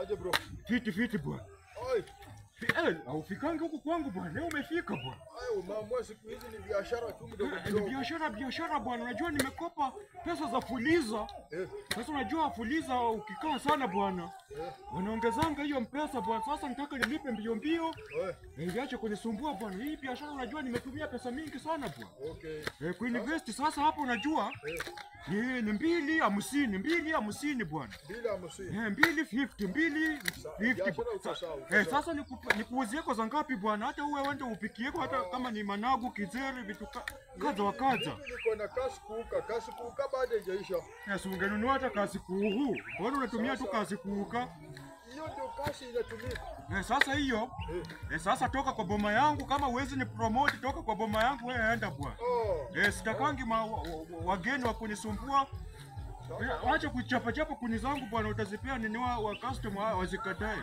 Aje bro. Fiti bwana. Oi. Haufikangi huku kwangu bwana. Leo umefika bwana. Ayo mambo siku hizi ni biashara tu mdogo Ni mdogo. biashara bwana. Unajua nimekopa pesa za Fuliza. Sasa unajua Fuliza ukikaa sana bwana. Wanaongezanga hiyo mpesa bwana. Sasa nataka nilipe mbio. Niache kunisumbua bwana. Hii biashara unajua nimetumia pesa mingi sana bwana. Okay. Kuinvest sasa hapo unajua ni 250 bwana. 250. 250. Sasa nikuuzie kwa ngapi bwana? Hata uwe wende upikie hata kama ni managu, kizeri, vitu kadha wa kadha. Niko na kasi kuuka bado haijaisha. Ungenunua hata kasi kuuhu. Mbona unatumia tu kasi kuuka? Hiyo ndio kasi inatumika. Sasa hiyo. Sasa toka kwa boma yangu, kama uwezi ni promote toka kwa boma yangu wewe enda bwana. Sitakangi wageni wa kunisumbua. Acha kuchapa kuni zangu bwana, utazipea nini wa customer wazikatae.